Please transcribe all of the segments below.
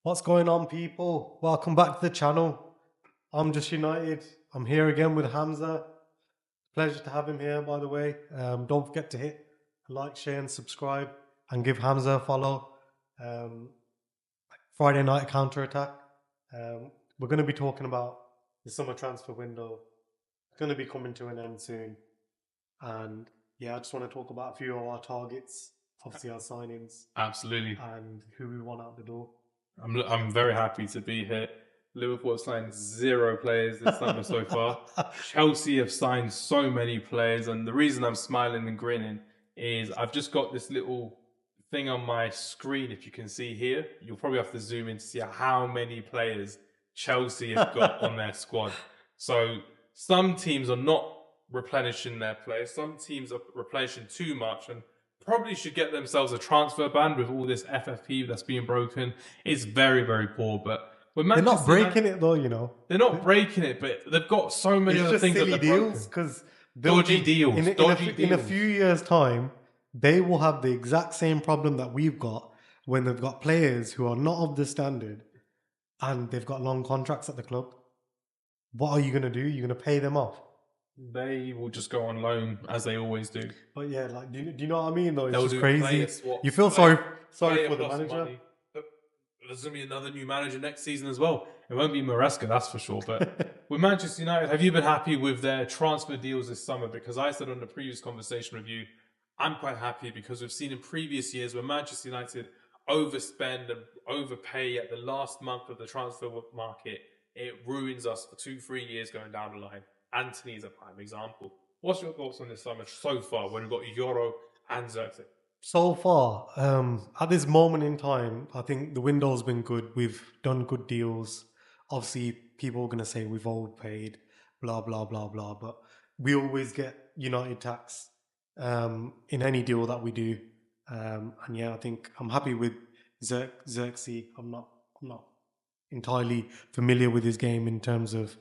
What's going on, people? Welcome back to the channel. I'm Just United. I'm here again with Hamza. Pleasure to have him here, by the way. Don't forget to hit like, share, and subscribe, and give Hamza a follow. Um, Friday night counterattack. We're going to be talking about the summer transfer window. It's going to be coming to an end soon, and yeah, I just want to talk about a few of our targets, obviously our signings, Absolutely. and who we want out the door. I'm very happy to be here. Liverpool have signed 0 players this summer so far. Chelsea have signed so many players, and the reason I'm smiling and grinning is I've just got this little thing on my screen. If you can see here, you'll probably have to zoom in to see how many players Chelsea have got on their squad. So some teams are not replenishing their players. Some teams are replenishing too much, and probably should get themselves a transfer ban with all this FFP that's being broken. It's very, very poor. But with They're not Manchester breaking United, it though, you know. they're not breaking it, but they've got so many It's other just things that silly they're deals broken. because Dodgy deals, dodgy in a deals. few years' time, they will have the exact same problem that we've got when they've got players who are not of the standard and they've got long contracts at the club. What are you going to do? You're going to pay them off. They will just go on loan as they always do. But yeah, like, do you know what I mean? Though it's They'll just do crazy. player swaps. You feel sorry for the manager. Money. There's going to be another new manager next season as well. It won't be Maresca, that's for sure. But with Manchester United, have you been happy with their transfer deals this summer? Because I said on the previous conversation with you, I'm quite happy because we've seen in previous years when Manchester United overspend and overpay at the last month of the transfer market, it ruins us for 2-3 years going down the line. Anthony is a prime example. What's your thoughts on this summer so far when we've got Euro and Xerxes? So far, at this moment in time, I think the window's been good. We've done good deals. Obviously, people are going to say we've overpaid, blah, blah, blah, blah. But we always get United tax in any deal that we do. And yeah, I think I'm happy with Xerxes. I'm not entirely familiar with his game in terms of,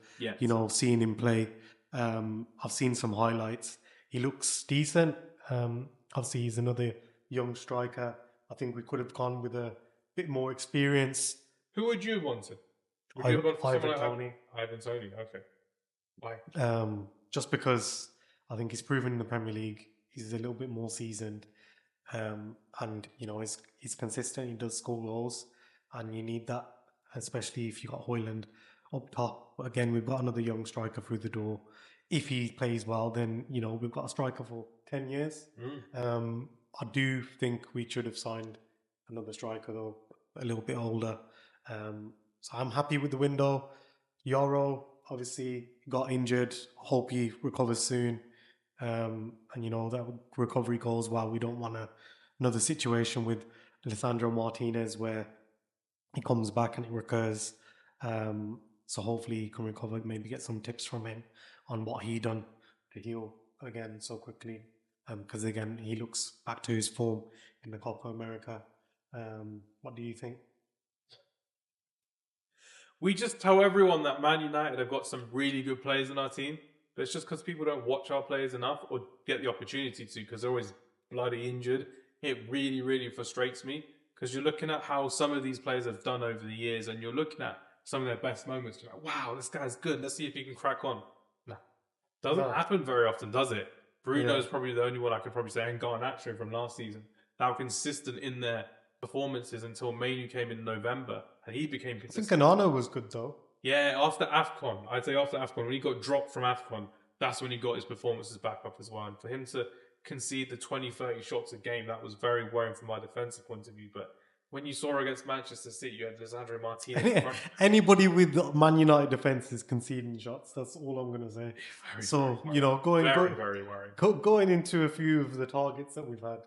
seeing him play. I've seen some highlights. He looks decent. Obviously, he's another young striker. I think we could have gone with a bit more experience. Who would you have wanted? Would you have gone for Ivan someone Toney. like Ivan Toney? Okay. Why? Just because I think he's proven in the Premier League. He's a little bit more seasoned. And, he's consistent. He does score goals. And you need that, especially if you got Højlund up top. But again, we've got another young striker through the door. If he plays well, then, we've got a striker for 10 years. I do think we should have signed another striker, though, a little bit older. So I'm happy with the window. Yoro, obviously, got injured. Hope he recovers soon. And, that recovery goes well. We don't want another situation with Alessandro Martinez where he comes back and it recurs. So hopefully he can recover, maybe get some tips from him on what he done to heal again so quickly. Because again, he looks back to his form in the Copa America. What do you think? We just tell everyone that Man United have got some really good players in our team, but it's just because people don't watch our players enough or get the opportunity to because they're always bloody injured. It really, really frustrates me because you're looking at how some of these players have done over the years and you're looking at some of their best moments. You're like, wow, this guy's good. Let's see if he can crack on. No. Doesn't happen very often, does it? Bruno's probably the only one I could probably say, and Garnacho from last season, that were consistent in their performances until Mainu came in November, and he became consistent. I think Kanano was good, though. Yeah, after AFCON, I'd say after AFCON, when he got dropped from AFCON, that's when he got his performances back up as well. And for him to concede the 20-30 shots a game, that was very worrying from my defensive point of view. But when you saw against Manchester City, you had Lisandro Martinez. Anybody with Man United defense is conceding shots. That's all I'm going to say. Very worrying. Going into a few of the targets that we've had.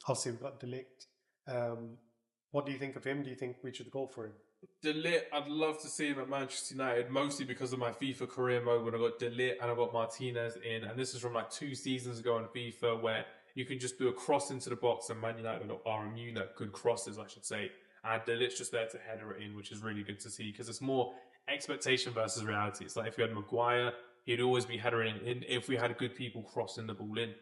Obviously, we've got Delict. What do you think of him? Do you think we should go for him? De Ligt, I'd love to see him at Manchester United, mostly because of my FIFA career mode when I got De Ligt and I got Martinez in. And this is from like 2 seasons ago in FIFA where you can just do a cross into the box and Man United are immune at good crosses, I should say. And De Ligt's just there to header it in, which is really good to see because it's more expectation versus reality. It's like if you had Maguire, he'd always be headering in. If we had good people crossing the ball in,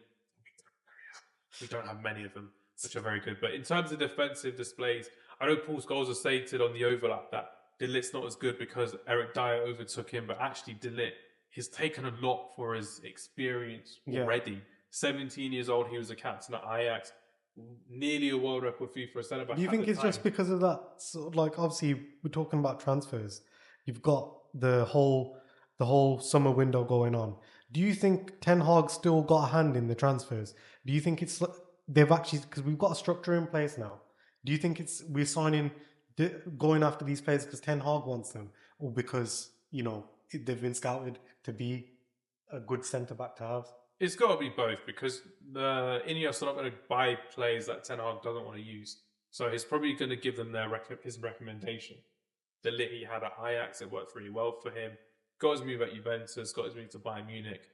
we don't have many of them, which are very good. But in terms of defensive displays, I know Paul Scholes has stated on the overlap that De Ligt's not as good because Eric Dyer overtook him, but actually De Ligt has taken a lot for his experience Yeah. already. 17 years old, he was a captain at Ajax, nearly a world record fee for a centre back. Do you think it's just because of that? So, like, obviously, we're talking about transfers. You've got the whole summer window going on. Do you think Ten Hag still got a hand in the transfers? Do you think it's they've actually, because we've got a structure in place now? Do you think it's we're signing going after these players because Ten Hag wants them, or because they've been scouted to be a good centre back to have? It's got to be both, because the Ineos are not going to buy players that Ten Hag doesn't want to use. So he's probably going to give them his recommendation. The Ligt he had at Ajax, it worked really well for him. Got his move at Juventus, got his move to Bayern Munich.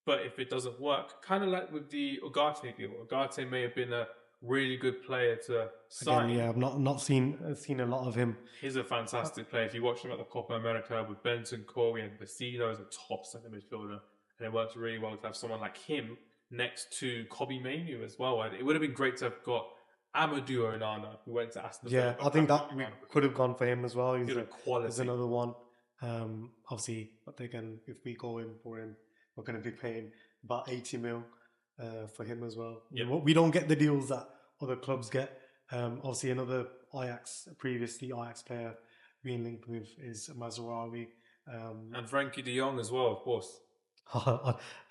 But if it doesn't work, kind of like with the Ugarte deal, Ugarte may have been a really good player to sign. Again, yeah, I've not seen a lot of him. He's a fantastic player. If you watch him at the Copa America with Benton, Corey, and Vecino as a top centre midfielder, and it works really well to have someone like him next to Kobe Mainoo as well. It would have been great to have got Amadou Onana, who went to Aston Villa. Yeah, I think that we could have gone for him as well. He's quality. another one. Obviously, but again, if we go in for him, we're going to be paying about 80 mil for him as well. Yeah. We don't get the deals that other clubs get. Obviously, another previously Ajax player being linked with is Mazraoui. And Frankie de Jong as well, of course.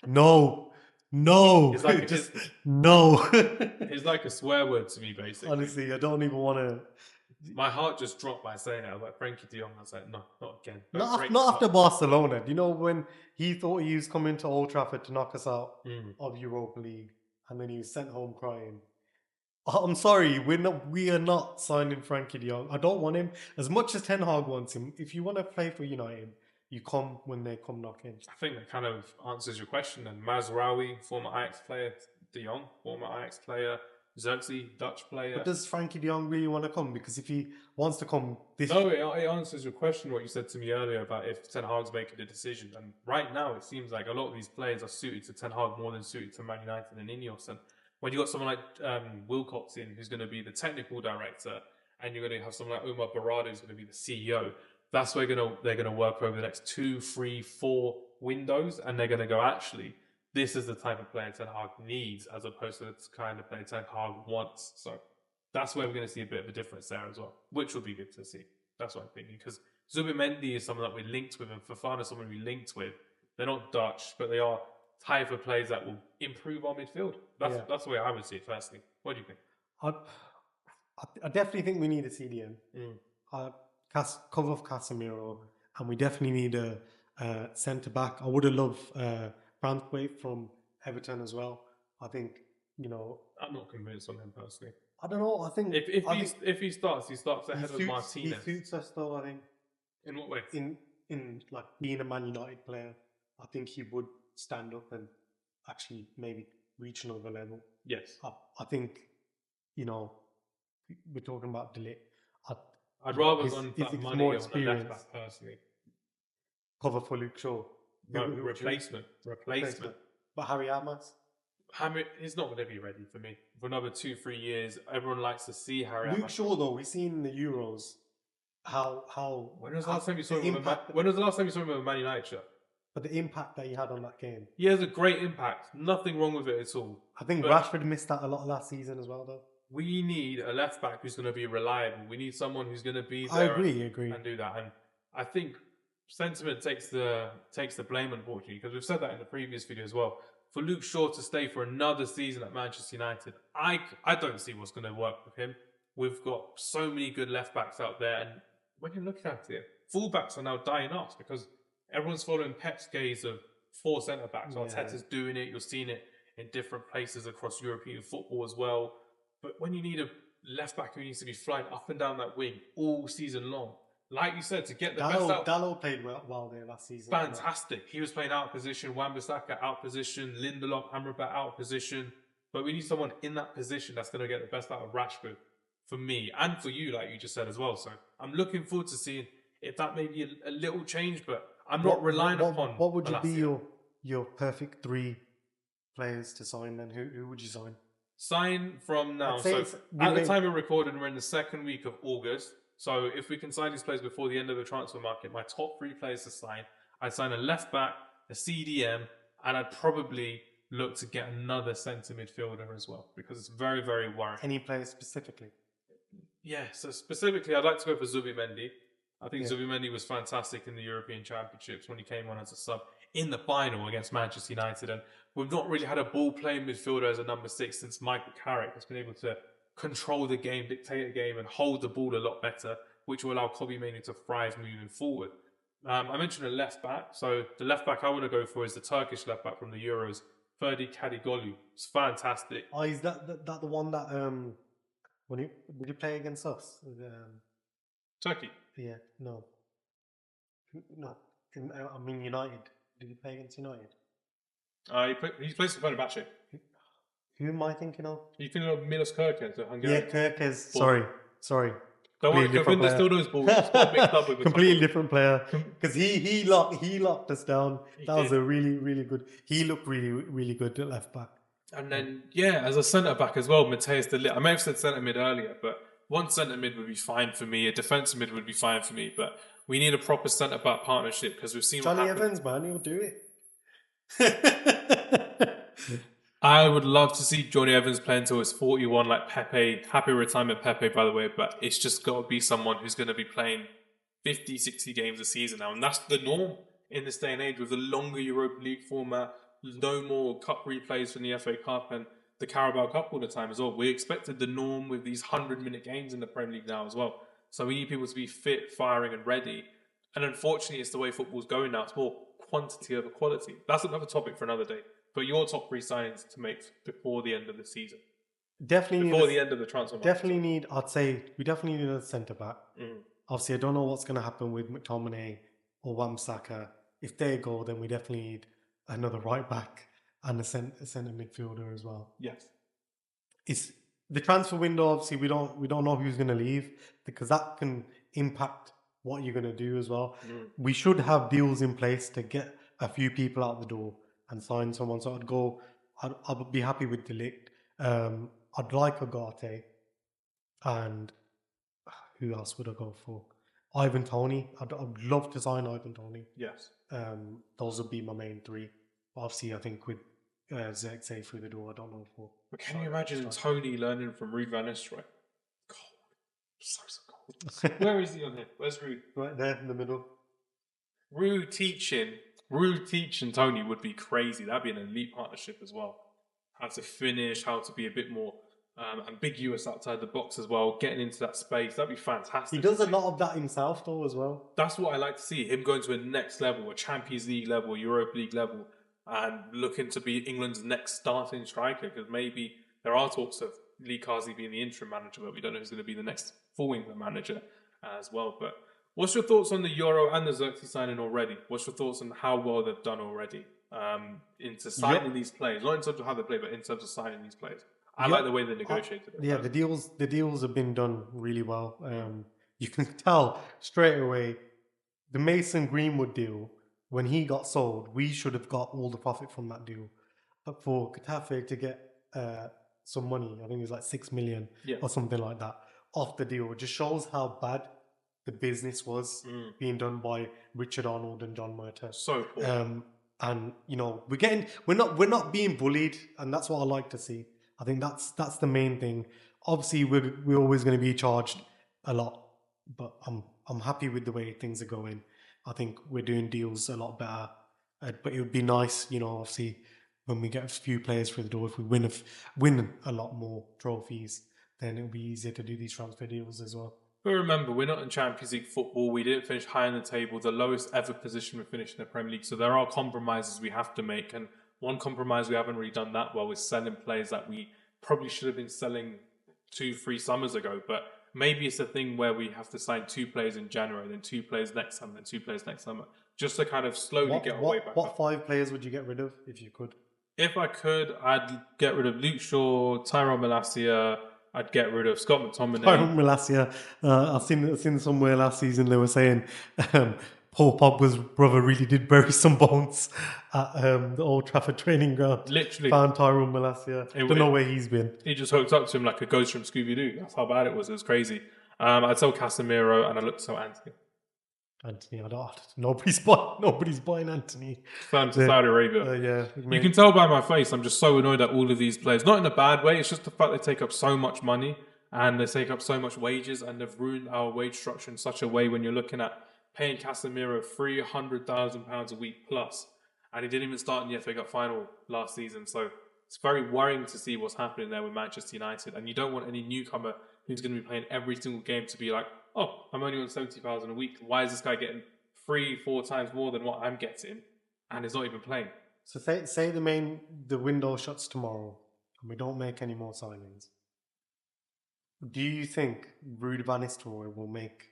No. It's like, no. It's like a swear word to me, basically. Honestly, I don't even want to. My heart just dropped by saying it. I was like, Frankie de Jong. I was like, no, not again. Not after Barcelona. Do you know when he thought he was coming to Old Trafford to knock us out of Europa League, and then he was sent home crying? I'm sorry, we are not signing Frankie de Jong. I don't want him as much as Ten Hag wants him. If you want to play for United, you come when they come knocking. I think that kind of answers your question. And Mazraoui, former Ajax player, de Jong, former Ajax player, Xerxes, Dutch player. But does Frankie de Jong really want to come? Because if he wants to come, it answers your question. What you said to me earlier about if Ten Hag's making a decision. And right now, it seems like a lot of these players are suited to Ten Hag more than suited to Man United and Ineos. And when you got someone like Wilcox in, who's going to be the technical director, and you're going to have someone like Omar Barada, who's going to be the CEO. That's where they're going to work over the next 2, 3, 4 windows, and they're going to go, actually, this is the type of player Ten Hag needs, as opposed to the kind of player Ten Hag wants. So that's where we're going to see a bit of a difference there as well, which will be good to see. That's what I'm thinking, because Zubimendi is someone that we're linked with, and Fofana is someone we're linked with. They're not Dutch, but they are type of players that will improve our midfield. That's the way I would see it, personally. What do you think? I definitely think we need a CDM. Cover of Casemiro, and we definitely need a centre back. I would have loved Branthwaite from Everton as well. I think I'm not convinced on him personally. I don't know. I think if he starts ahead of Martinez. He suits us though. I think. In what way? In like being a Man United player, I think he would stand up and actually maybe reach another level. Yes. I think we're talking about De Ligt. I'd rather run that money on the left back personally. Cover for Luke Shaw. No, replacement. But Harry Hamas? He's not going to be ready for me for another 2-3 years. Everyone likes to see Harry Hamas. Luke Shaw, though, we've seen in the Euros how. When was the last time you saw him with a Man United shirt? But the impact that he had on that game. He has a great impact. Nothing wrong with it at all. I think Rashford missed that a lot last season as well, though. We need a left back who's going to be reliable. We need someone who's going to be there. I agree. And do that. And I think sentiment takes the blame, unfortunately, because we've said that in the previous video as well. For Luke Shaw to stay for another season at Manchester United, I don't see what's going to work with him. We've got so many good left backs out there, and when you look at it, fullbacks are now dying off because everyone's following Pep's gaze of 4 centre backs. Yeah. Arteta's doing it. You're seeing it in different places across European football as well. But when you need a left back who needs to be flying up and down that wing all season long, like you said, to get the best out. Dalot played well there last season. Fantastic. He was playing out of position. Wan-Bissaka out of position. Lindelof, Amrabat out of position. But we need someone in that position that's going to get the best out of Rashford for me and for you, like you just said as well. So I'm looking forward to seeing if that may be a little change, but I'm not relying upon. What would you be your perfect 3 players to sign then? Who would you sign? Sign from now. I'd say So it's at the time of recording, we're in the second week of August. So if we can sign these players before the end of the transfer market, my top 3 players to sign, I'd sign a left back, a CDM, and I'd probably look to get another centre midfielder as well, because it's very, very worrying. Any player specifically? Yeah, so specifically, I'd like to go for Zubimendi. I think Zubimendi was fantastic in the European Championships when he came on as a sub in the final against Manchester United. And we've not really had a ball-playing midfielder as a number 6 since Michael Carrick has been able to control the game, dictate the game, and hold the ball a lot better, which will allow Kobbie Mainoo to thrive moving forward. I mentioned a left-back. So the left-back I want to go for is the Turkish left-back from the Euros, Ferdi Kadıoğlu. It's fantastic. Oh, is that the one that did you play against us? Turkey? Yeah, no. I mean United. Did you play against United? He plays for Fenerbahce. Who am I thinking of? You thinking of Milos Kerkez, the Hungarian? Yeah, Kerkez. Sorry. Don't worry, Govinda still knows ball. It's got mixed up with completely different player. Because he locked us down. That was a really, really good. He looked really, really good at left back. And then, as a centre back as well, Matthäus de Ligt. I may have said centre mid earlier, but one centre mid would be fine for me. A defensive mid would be fine for me. But we need a proper centre back partnership, because we've seen Johnny Evans, man, he'll do it. I would love to see Johnny Evans play until he's 41 like Pepe. Happy retirement, Pepe, by the way. But it's just got to be someone who's going to be playing 50, 60 games a season now. And that's the norm in this day and age with the longer Europa League format. No more cup replays from the FA Cup and the Carabao Cup all the time as well. We expected the norm with these 100-minute games in the Premier League now as well. So we need people to be fit, firing and ready. And unfortunately, it's the way football's going now. It's more quantity over quality. That's another topic for another day. But your top 3 signings to make before the end of the season. Definitely before the end of the transfer market. I'd say we definitely need a centre back. Obviously, I don't know what's going to happen with McTominay or Wan-Bissaka. If they go, then we definitely need another right back and a centre midfielder as well. Yes. It's the transfer window. Obviously, we don't know who's going to leave, because that can impact what you're going to do as well. We should have deals in place to get a few people out the door and sign someone. So I'd be happy with de Ligt. I'd like Agate. And who else would I go for? Ivan Toney. I'd love to sign Ivan Toney. Yes. Those would be my main 3. Obviously, I think with Zirkzee through the door, I don't know for. But can you imagine Toney learning from Ruud van Nistelrooy? Cold. So cold. Where is he on here? Where's Ruud? Right there in the middle. Ruud teaching Toney would be crazy. That'd be an elite partnership as well. How to finish, how to be a bit more ambiguous outside the box as well, getting into that space. That'd be fantastic. He does a lot of that himself though as well. That's what I like to see, him going to a next level, a Champions League level, Europa League level, and looking to be England's next starting striker, because maybe there are talks of Lee Carsley being the interim manager, but we don't know who's going to be the next full England manager as well. But what's your thoughts on the Euro and the Xerxes signing already? What's your thoughts on how well they've done already into signing these players? Not in terms of how they play, but in terms of signing these players. I like the way they negotiated it. Yeah, the deals have been done really well. You can tell straight away the Mason Greenwood deal, when he got sold, we should have got all the profit from that deal. But for Getafe to get some money, I think it was like 6 million or something like that, off the deal, it just shows how bad the business was being done by Richard Arnold and John Murtaugh. So cool. And we're not being bullied, and that's what I like to see. I think that's the main thing. Obviously, we're always going to be charged a lot, but I'm happy with the way things are going. I think we're doing deals a lot better. But it would be nice, obviously, when we get a few players through the door, if we win a lot more trophies, then it'll be easier to do these transfer deals as well. But remember, we're not in Champions League football. We didn't finish high on the table, the lowest ever position we finished in the Premier League. So there are compromises we have to make. And one compromise we haven't really done that well is selling players that we probably should have been selling 2-3 summers ago. But maybe it's a thing where we have to sign 2 players in January, then 2 players next summer, then 2 players next summer, just to kind of slowly get our way back What up. 5 players would you get rid of if you could? If I could, I'd get rid of Luke Shaw, Tyrone Malacia. I'd get rid of Scott McTominay. Tyrone Malacia. I've seen somewhere last season they were saying Paul Pogba's brother really did bury some bones at the Old Trafford training ground. Literally. Found Tyrone Malacia. Don't know where he's been. He just hooked up to him like a ghost from Scooby-Doo. That's how bad it was. It was crazy. I'd sell Casemiro and I looked so Anthony. Anthony, I don't. Nobody's buying Anthony. Firm to Saudi Arabia. Yeah, you can tell by my face. I'm just so annoyed at all of these players. Not in a bad way. It's just the fact they take up so much money and they take up so much wages, and they've ruined our wage structure in such a way. When you're looking at paying Casemiro £300,000 a week plus, and he didn't even start in the FA Cup final last season. So it's very worrying to see what's happening there with Manchester United. And you don't want any newcomer who's going to be playing every single game to be like, oh, I'm only on 70,000 a week. Why is this guy getting 3-4 times more than what I'm getting, and he's not even playing? So say the window shuts tomorrow, and we don't make any more signings. Do you think Ruud van Nistelrooy will make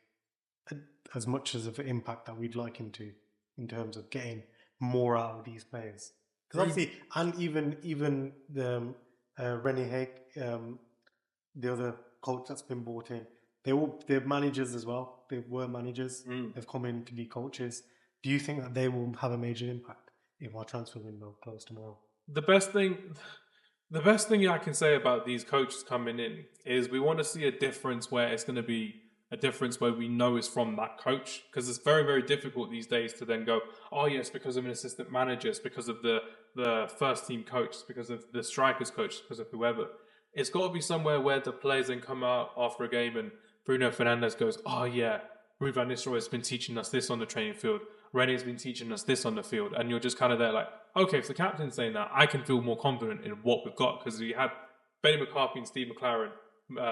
as much as of an impact that we'd like him to, in terms of getting more out of these players? Because obviously, and even the Rene Haig, the other coach that's been brought in, they're managers as well. They were managers. They've come in to be coaches. Do you think that they will have a major impact if our transfer window closes tomorrow? The best thing I can say about these coaches coming in is we want to see a difference where it's going to be a difference where we know it's from that coach, because it's very, very difficult these days to then go, oh yes, because of an assistant manager, it's because of the first team coach, it's because of the strikers coach, it's because of whoever. It's got to be somewhere where the players then come out after a game and Bruno Fernandes goes, oh yeah, Ruud van Nistelrooy has been teaching us this on the training field, Rene's been teaching us this on the field, and you're just kind of there like, okay, if the captain's saying that, I can feel more confident in what we've got, because we had Benny McCarthy and Steve McLaren,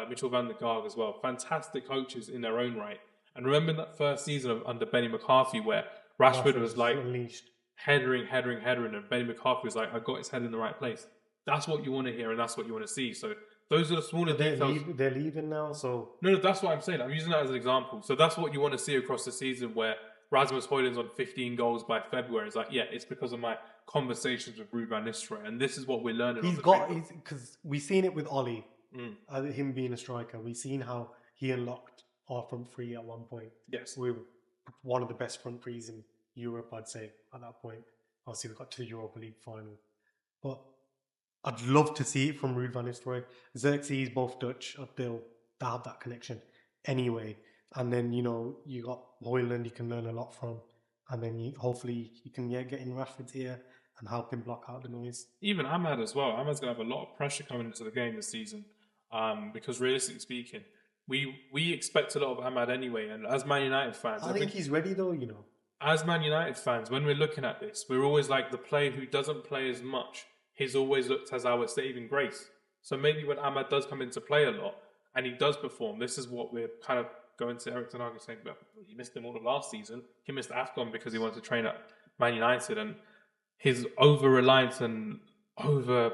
Mitchell van der Gaag as well, fantastic coaches in their own right. And remember that first season under Benny McCarthy where Rashford was like unleashed, headering, and Benny McCarthy was like, I got his head in the right place. That's what you want to hear, and that's what you want to see. So those are the smaller details. They're leaving now, so... No, that's what I'm saying. I'm using that as an example. So that's what you want to see across the season, where Rasmus Højlund's on 15 goals by February. It's like, yeah, it's because of my conversations with Ruud van Nistelrooy, and this is what we're learning. Because we've seen it with Ollie, him being a striker. We've seen how he unlocked our front three at one point. Yes. We were one of the best front threes in Europe, I'd say, at that point. Obviously, we got to the Europa League final. But I'd love to see it from Ruud van Nistelrooy. Xerxes, both Dutch, they'll have that connection anyway. And then, you got Højlund you can learn a lot from. And then hopefully you can get in Rashford's ear and help him block out the noise. Even Ahmad as well. Ahmad's going to have a lot of pressure coming into the game this season. Because realistically speaking, we expect a lot of Ahmad anyway. And as Man United fans... I think he's ready though, As Man United fans, when we're looking at this, we're always like the player who doesn't play as much. He's always looked as our saving grace. So maybe when Ahmad does come into play a lot and he does perform, this is what we're kind of going to Eric Ten Hag saying, well, he missed him all of last season. He missed AFCON because he wanted to train at Man United, and his over-reliance and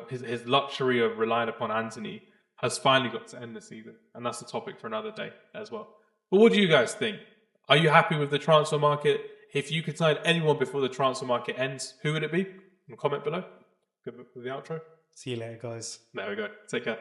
his luxury of relying upon Anthony has finally got to end the season. And that's a topic for another day as well. But what do you guys think? Are you happy with the transfer market? If you could sign anyone before the transfer market ends, who would it be? Comment below. Good with the outro. See you later, guys. There we go. Take care.